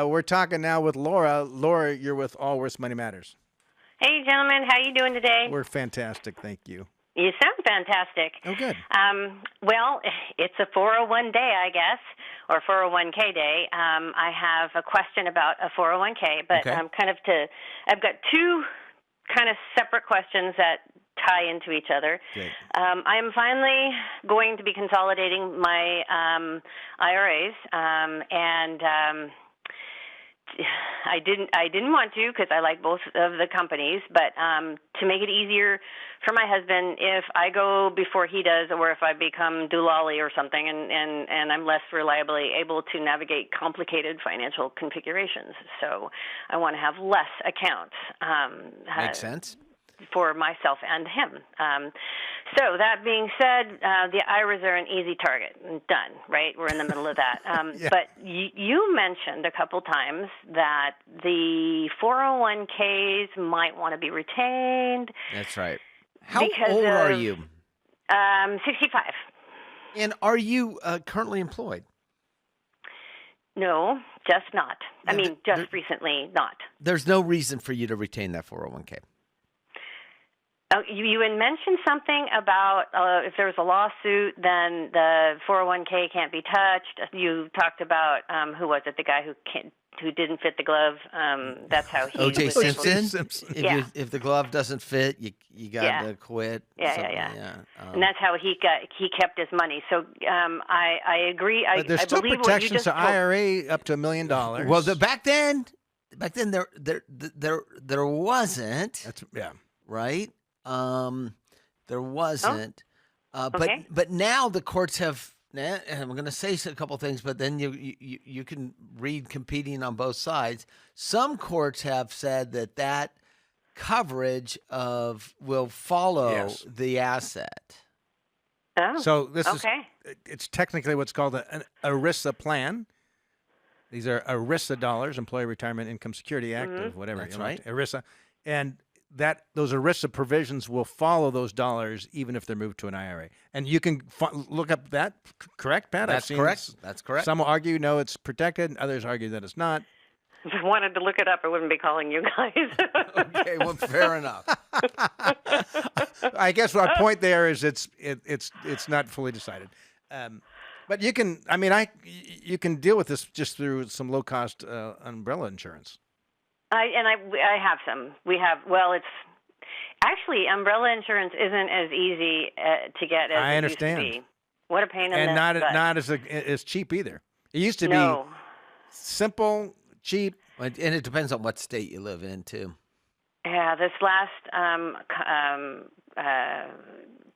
We're talking now with Laura. Laura, you're with Allworth Money Matters. Hey, gentlemen. How you doing today? We're fantastic, thank you. You sound fantastic. Oh, good. Well, it's a 401 day, I guess, or 401k day. I have a question about a 401k, but Okay. I've got two kind of separate questions that tie into each other. Great. I am finally going to be consolidating my IRAs, and I didn't want to because I like both of the companies, but to make it easier for my husband, if I go before he does, or if I become doolally or something, and I'm less reliably able to navigate complicated financial configurations, so I want to have less accounts. Makes sense. For myself and him. So that being said, the IRAs are an easy target. Done, right? We're in the middle of that. Yeah. But you mentioned a couple times that the 401ks might want to be retained. That's right. How old are you? 65. And are you currently employed? No, just not. Recently not. There's no reason for you to retain that 401k. You had mentioned something about if there was a lawsuit, then the 401k can't be touched. You talked about who was it? The guy who didn't fit the glove. That's how he. O.J. was Simpson. Yeah. If the glove doesn't fit, you got to quit. Yeah. And that's how he kept his money. So I agree. But there's I still believe protections what you just to told. IRA up to $1 million. Well, back then there wasn't. That's Right. There wasn't. Okay. But now the courts have. And I'm going to say a couple things, but then you can read competing on both sides. Some courts have said that coverage will follow the asset. Oh. So this is okay. it's technically what's called an ERISA plan. These are ERISA dollars, Employee Retirement Income Security Act, or whatever. That's right. ERISA, and those ERISA provisions will follow those dollars even if they're moved to an IRA. And you can look up that, correct, Pat? That's correct. That's correct. Some will argue, no, it's protected, and others argue that it's not. If I wanted to look it up, I wouldn't be calling you guys. Okay, well, fair enough. I guess my point there is it's not fully decided. But you can, you can deal with this just through some low-cost umbrella insurance. I have some. It's actually umbrella insurance isn't as easy to get as I it understand. used to be. What a pain in and the butt. not as cheap either. It used to be simple, cheap. And it depends on what state you live in, too. Yeah, this last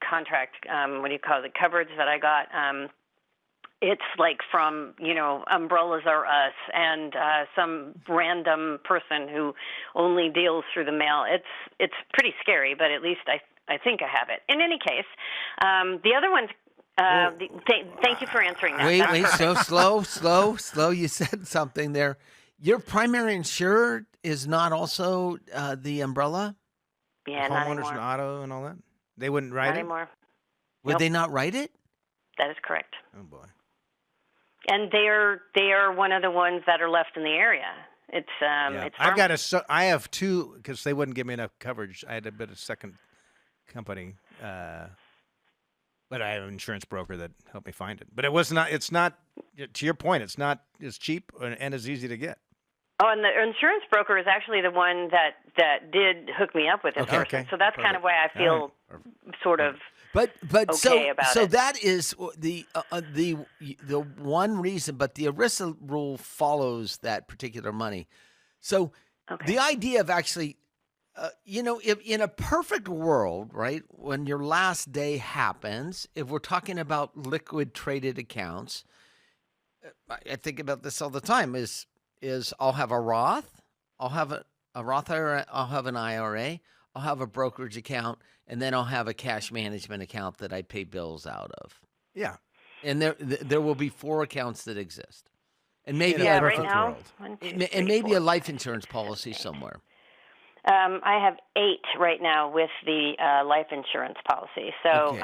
contract, coverage that I got, it's like from, Umbrellas Are Us and some random person who only deals through the mail. It's pretty scary, but at least I think I have it. In any case, the other one's thank you for answering that. Wait, so slow. You said something there. Your primary insurer is not also the umbrella? Yeah, not homeowners anymore. and auto and all that? They wouldn't write Not it? anymore. Would they not write it? That is correct. Oh, boy. And they are one of the ones that are left in the area. It's I have two because they wouldn't give me enough coverage. I had a bit of second company, but I have an insurance broker that helped me find it. But it's not to your point. It's not as cheap and as easy to get. Oh, and the insurance broker is actually the one that did hook me up with this person. Okay. So that's kind of why I feel sort of But okay about so it. that is the one reason. But the ERISA rule follows that particular money. So the idea of actually, if in a perfect world, right, when your last day happens, if we're talking about liquid traded accounts, I think about this all the time. Is I'll have a Roth, I'll have a Roth IRA, I'll have an IRA, I'll have a brokerage account, and then I'll have a cash management account that I pay bills out of. Yeah. And there will be 4 accounts that exist. And maybe right now, a life insurance policy somewhere. I have 8 right now with the life insurance policy. So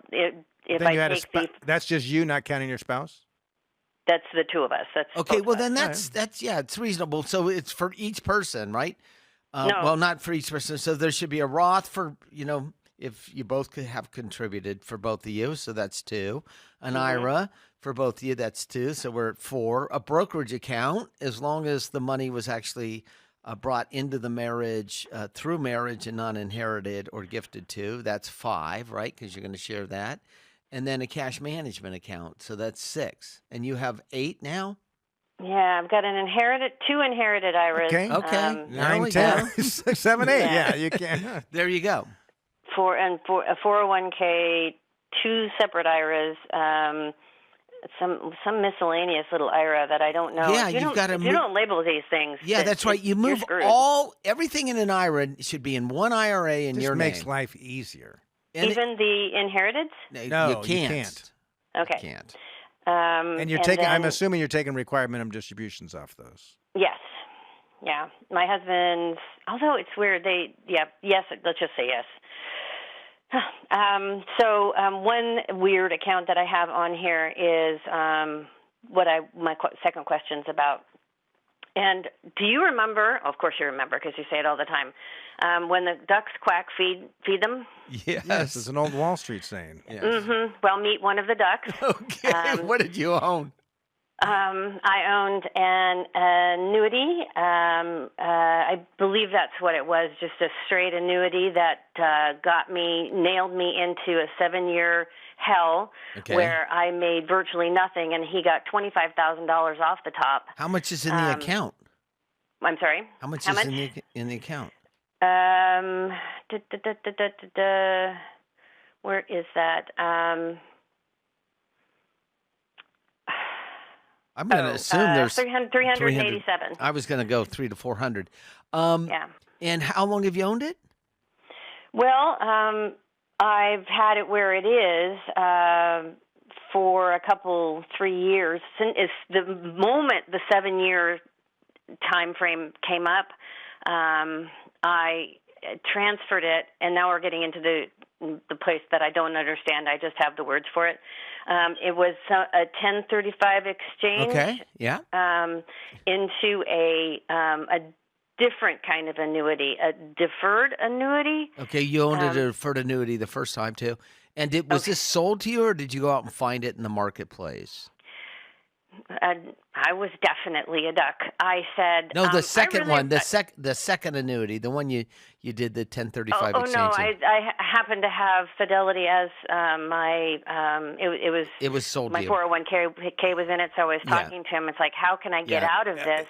Okay. if I take that's just you, not counting your spouse? That's the two of us. That's Okay, both well of us. then that's it's reasonable. So it's for each person, right? No. Well, not for each person. So there should be a Roth for if you both could have contributed for both of you, so that's 2. An IRA for both of you, that's 2. So we're at 4. A brokerage account, as long as the money was actually brought into the marriage through marriage and not inherited or gifted to, that's 5, right? Because you're going to share that. And then a cash management account, so that's 6. And you have 8 now? Yeah, I've got 2 inherited IRAs. Okay. Okay. 9, 10, 6, 7, 8. Yeah, you can. There you go. For a 401k, 2 separate IRAs, some miscellaneous little IRA that I don't know. Yeah, you don't label these things. Yeah, that's right. You you're move screwed. everything in an IRA should be in one IRA in Just your makes name. life easier. And Even the inherited? No, you you can't. Okay. You can't. And you're taking. I'm then- assuming you're taking required minimum distributions off those. Yes. Yeah. My husband's, although it's weird, yes, let's just say yes. So one weird account that I have on here is my second question's about. And do you remember? Of course you remember because you say it all the time. When the ducks quack, feed them. Yes, it's an old Wall Street saying. Yes. Mm-hmm. Well, meet one of the ducks. Okay. What did you own? I owned an annuity. I believe that's what it was, just a straight annuity that nailed me into a 7-year hell where I made virtually nothing, and he got $25,000 off the top. How much is in the account? I'm sorry? How much is in the account? Where is that? I'm going to assume there's 387. I was going to go 300 to 400. Yeah. And how long have you owned it? Well, I've had it where it is for 3 years. It's the moment the 7-year time frame came up, I transferred it, and now we're getting into the place that I don't understand. I just have the words for it. It was a 1035 exchange. Okay. Yeah. Into a different kind of annuity, a deferred annuity. Okay, you owned a deferred annuity the first time too. And was this sold to you, or did you go out and find it in the marketplace? I was definitely a duck. I said no. The second one, the second annuity, the one you did the 1035 exchange. Oh no, I happened to have Fidelity as my. It was sold. My to you. 401k was in it, so I was talking to him. It's like, how can I get out of this?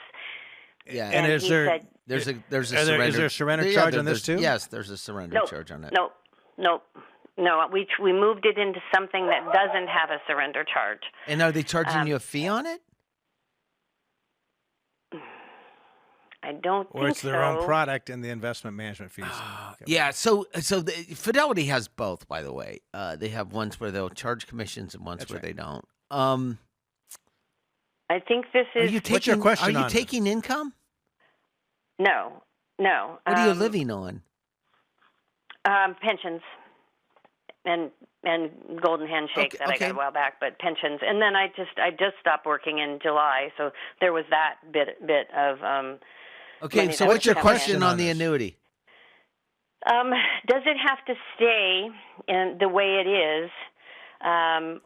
Yeah, and is there? There's a Is surrender. there a surrender charge on this too? Yes, there's a surrender charge on it. Nope. No, we moved it into something that doesn't have a surrender charge. And are they charging you a fee on it? I don't think so. Or it's their own product and the investment management fees. Yeah, so Fidelity has both, by the way. They have ones where they'll charge commissions and ones where they don't. I think this is. What's your question Are you on taking income? No. What are you living on? Pensions and golden handshakes that I got a while back, but pensions. And then I just stopped working in July, so there was that bit of. Okay, so what's your question on the annuity? Does it have to stay in the way it is,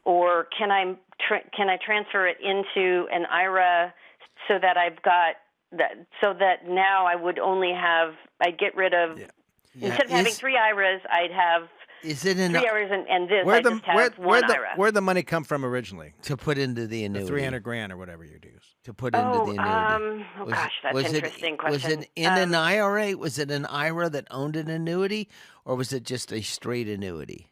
or can I transfer it into an IRA so that I've got that? So that now I'd get rid of instead of having 3 IRAs, I'd have. Is it in 3 IRAs and this? I just have one IRA. Where'd the money come from originally? To put into the annuity. The $300,000 or whatever you'd use. To put into the annuity. Gosh, that's an interesting question. Was it in an IRA? Was it an IRA that owned an annuity, or was it just a straight annuity?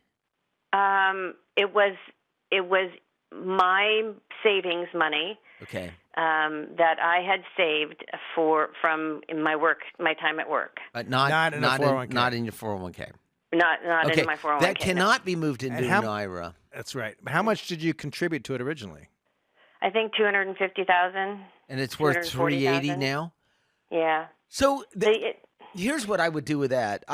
It was my savings money. Okay. That I had saved from my time at work. But not in your 401k. Not in my 401k. That cannot be moved into an IRA. That's right. How much did you contribute to it originally? I think $250,000. And it's worth $380 now. Yeah. So here's what I would do with that.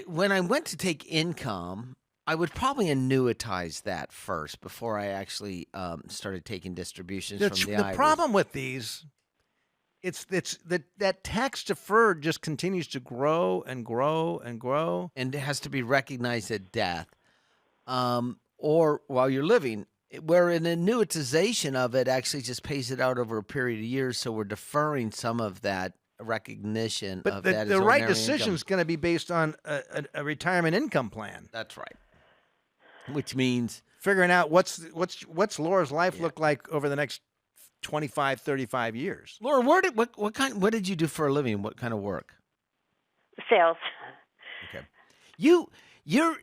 When I went to take income, I would probably annuitize that first before I actually started taking distributions from the The IRAs. problem with these, it's that tax deferred just continues to grow and grow and grow. And it has to be recognized at death, or while you're living. Where an annuitization of it actually just pays it out over a period of years, so we're deferring some of that recognition But of that. the as right ordinary decision income. is going to be based on a retirement income plan. That's right. Which means Figuring out what's Laura's life look like over the next 25, 35 years. Laura, what did you do for a living? What kind of work? Sales. Okay. You're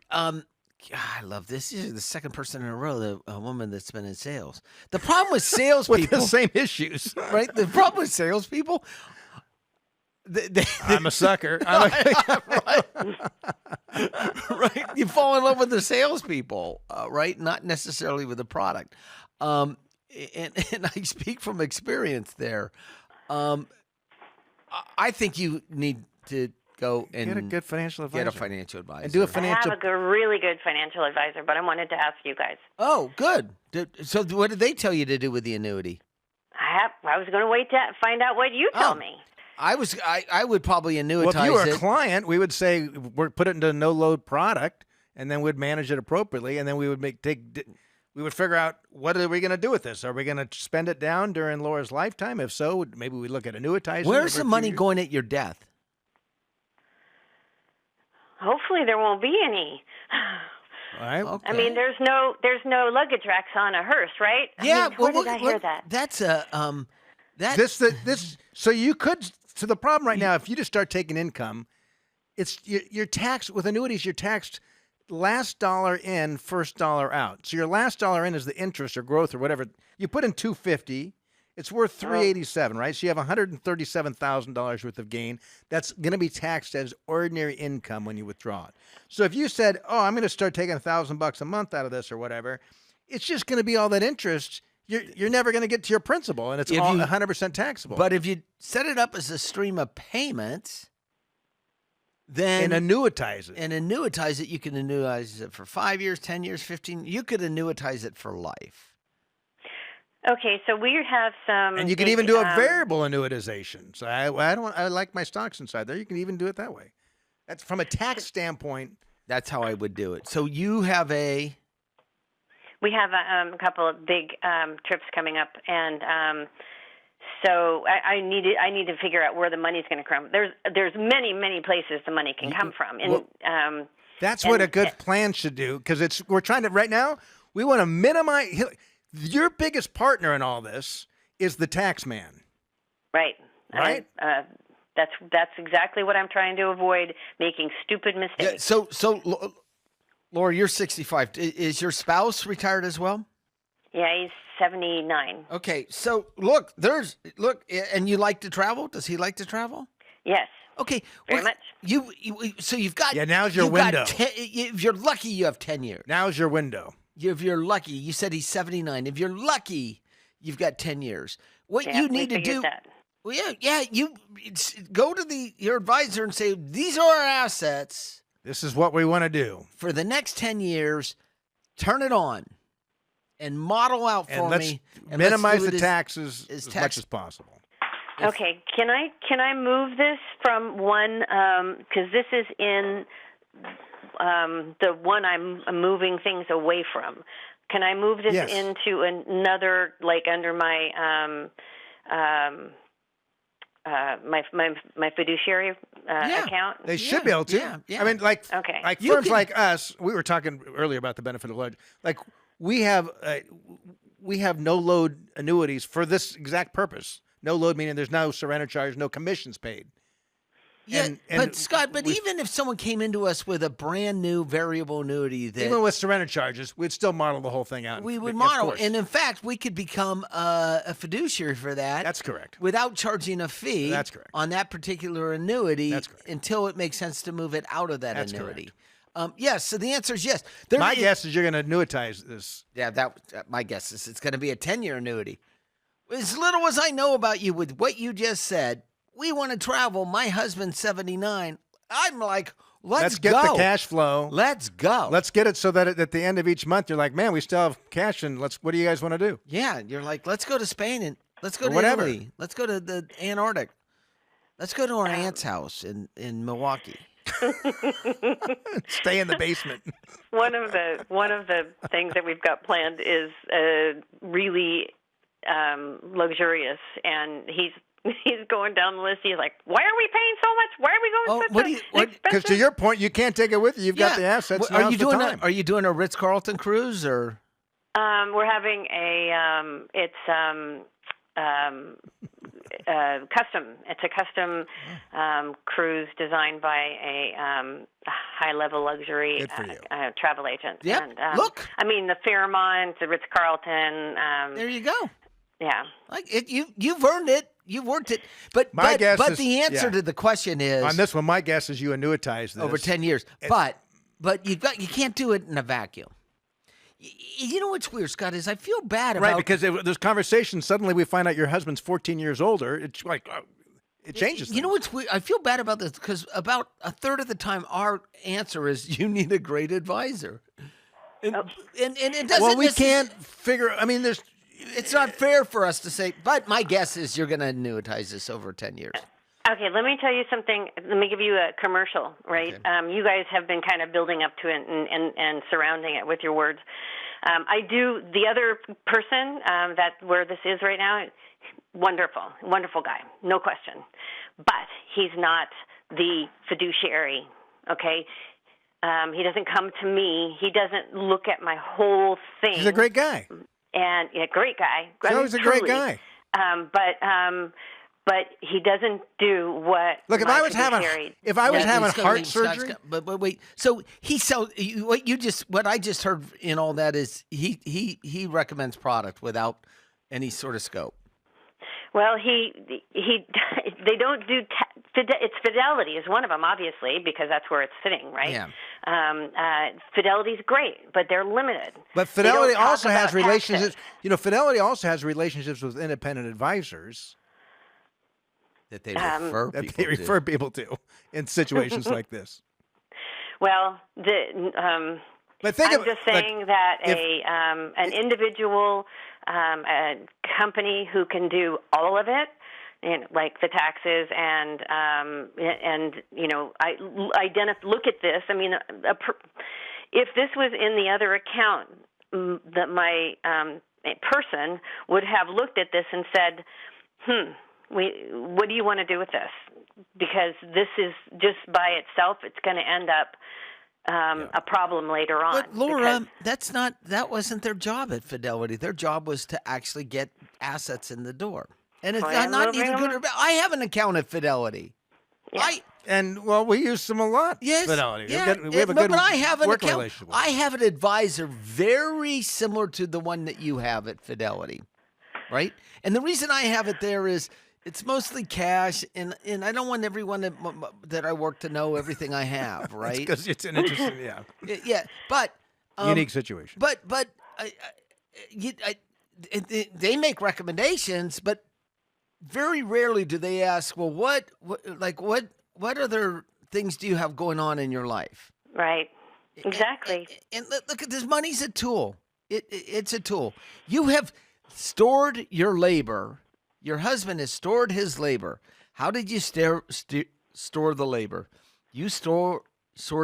I love this. You're the second person in a row, a woman that's been in sales. The problem with salespeople, With the same issues. right? The problem with salespeople, I'm a sucker. right. Right. You fall in love with the salespeople, right? Not necessarily with the product. And I speak from experience there. I think you need to go and Get a good financial advisor. get a financial advisor. And do a I financial. have a really good financial advisor, but I wanted to ask you guys. Oh, good. So what did they tell you to do with the annuity? I was going to wait to find out what you tell me. I would probably annuitize Well, if you were it. a client, we would say we're put it into a no load product, and then we'd manage it appropriately, and then we would we would figure out what are we going to do with this. Are we going to spend it down during Laura's lifetime? If so, maybe we look at annuitizing. Where's over a the few money years. going at your death? Hopefully there won't be any. All right. I mean, there's no luggage racks on a hearse, right? Yeah, I mean, where did I hear that? That's a that This. So you could. So the problem right now, if you just start taking income, it's you're taxed with annuities. You're taxed last dollar in, first dollar out. So your last dollar in is the interest or growth or whatever. You put in $250. It's worth $387, right? So you have $137,000 worth of gain. That's going to be taxed as ordinary income when you withdraw it. So if you said, "Oh, I'm going to start taking $1,000 a month out of this or whatever," it's just going to be all that interest. You're never going to get to your principal, and it's all 100% taxable. But if you set it up as a stream of payments, then and annuitize it. and annuitize it, you can annuitize it for 5 years, 10 years, 15. You could annuitize it for life. Okay, so we have some. And you can even do a variable annuitization. So I like my stocks inside there. You can even do it that way. That's from a tax standpoint. That's how I would do it. So you have a We have a couple of big trips coming up, and so I need to figure out where the money's going to come. There's many places the money can come from. And That's what a good plan should do, because we're trying to right now. We want to minimize. Your biggest partner in all this is the tax man. Right. Right. That's exactly what I'm trying to avoid, making stupid mistakes. yeah, so Laura, you're 65. Is your spouse retired as well? Yeah, he's 79. Okay, so look, and you like to travel? Does he like to travel? Yes. Okay, Very much. So you've got Now's your you've got window. if you're lucky, you have 10 years. Now's your window. If you're lucky, you said he's 79. If you're lucky, you've got 10 years. What Yeah, you we need to figured do, that. well, you go to your advisor and say, these are our assets This is what we want to do. for the next 10 years. Turn it on and model out And for let's me. And minimize let's do the it taxes as as tax- much as possible. Okay, can I move this from one, because this is in the one I'm moving things away from. Can I move this Yes. into another, like under my my fiduciary account? They should be able to. Yeah. I mean, like Okay. You firms can- like us. We were talking earlier about the benefit of large. Like we have no load annuities for this exact purpose. No load meaning there's no surrender charge, no commissions paid. Yeah, And but Scott, we- even if someone came into us with a brand new variable annuity that Even with surrender charges, we'd still model the whole thing out. we would Of model, course. and in fact, we could become a fiduciary for that. That's correct. Without charging a fee. That's correct. On that particular annuity. That's correct. Until it makes sense to move it out of that That's annuity. Yes. So the answer is yes. My guess is you're going to annuitize this. Yeah, my guess is it's going to be a 10-year annuity. As little as I know about you with what you just said, we want to travel. My husband's 79. I'm like, Let's get go. the cash flow. Let's go. Let's get it so that at the end of each month, you're like, man, we still have cash, and what do you guys want to do? Yeah, you're like, let's go to Spain and let's go to whatever. Italy. Let's go to the Antarctic. Let's go to our aunt's house in Milwaukee. Stay in the basement. One of the things that we've got planned is really luxurious, and he's going down the list. He's like, "Why are we paying so much? Why are we going Because expensive?" to your point, you can't take it with you. You've got the assets. Are you doing a Ritz-Carlton cruise or? We're having custom. It's a custom cruise designed by a high-level luxury travel agent. Yep. And, Look. I mean, the Fairmont, the Ritz-Carlton. There you go. Yeah. Like you've earned it. You've worked it. But the answer to the question is on this one. My guess is you annuitize this over 10 years. But you can't do it in a vacuum. You know what's weird, Scott, is I feel bad about... Right, because there's conversation. Suddenly we find out your husband's 14 years older. It's like, it changes things. You know what's weird? I feel bad about this because about a third of the time our answer is you need a great advisor. And it doesn't... Well, we can't figure... I mean, it's not fair for us to say, but my guess is you're going to annuitize this over 10 years. Okay, let me tell you something. Let me give you a commercial, right? Okay. You guys have been kind of building up to it and surrounding it with your words. I do. The other person where this is right now, wonderful guy, no question. But he's not the fiduciary, okay? He doesn't come to me. He doesn't look at my whole thing. He's a great guy. And great guy. He's a great guy. But he doesn't do what. Look, if I was having heart surgery, but wait. So what I just heard in all that is he recommends product without any sort of scope. Well, they don't do. It's Fidelity is one of them, obviously, because that's where it's sitting, right? Yeah. Fidelity's great, but they're limited. But Fidelity also has relationships. You know, Fidelity also has relationships with independent advisors. That they refer people to in situations like this. Well, I'm just saying that an individual, a company who can do all of it, like the taxes and look at this. I mean, if this was in the other account, that my person would have looked at this and said, what do you want to do with this? Because this is just by itself, it's going to end up a problem later on. But Laura, that wasn't their job at Fidelity. Their job was to actually get assets in the door. And it's not even good or bad. I have an account at Fidelity. Yeah. We use them a lot. Yes. Fidelity. Yeah. We have a good I have an working account. relationship with I have an advisor very similar to the one that you have at Fidelity, right? And the reason I have it there is it's mostly cash, and I don't want everyone that I work to know everything I have, right? Because it's an interesting, yeah. But unique situation. But they make recommendations, but very rarely do they ask, well, what other things do you have going on in your life? Right. Exactly. And look at this. Money's a tool. It's a tool. You have stored your labor. Your husband has stored his labor. How did you store the labor? You sort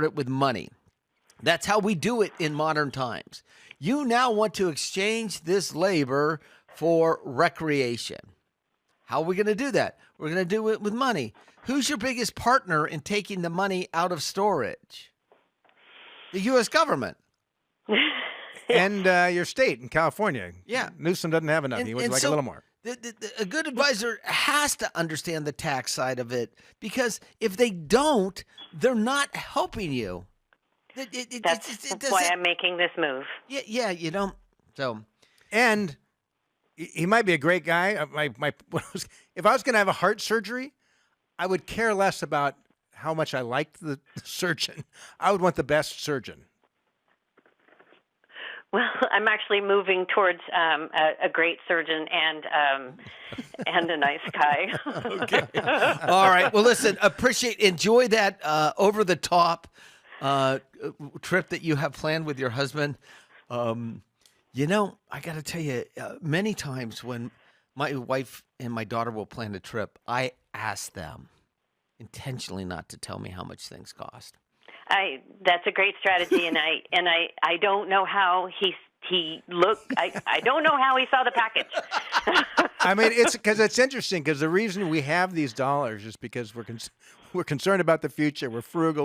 it with money. That's how we do it in modern times. You now want to exchange this labor for recreation. How are we going to do that? We're going to do it with money. Who's your biggest partner in taking the money out of storage? The U.S. government. And your state in California. Yeah. Newsom doesn't have enough. He would like a little more. A good advisor has to understand the tax side of it, because if they don't, they're not helping you. That's why I'm making this move. Yeah, you don't. So, and he might be a great guy. If I was going to have a heart surgery, I would care less about how much I liked the surgeon. I would want the best surgeon. Well, I'm actually moving towards a great surgeon and a nice guy. Okay. All right. Well, listen, enjoy that over the top trip that you have planned with your husband. You know, I got to tell you, many times when my wife and my daughter will plan a trip, I ask them intentionally not to tell me how much things cost. That's a great strategy, and I don't know how he looked. I don't know how he saw the package. I mean, it's interesting because the reason we have these dollars is because we're concerned about the future. We're frugal.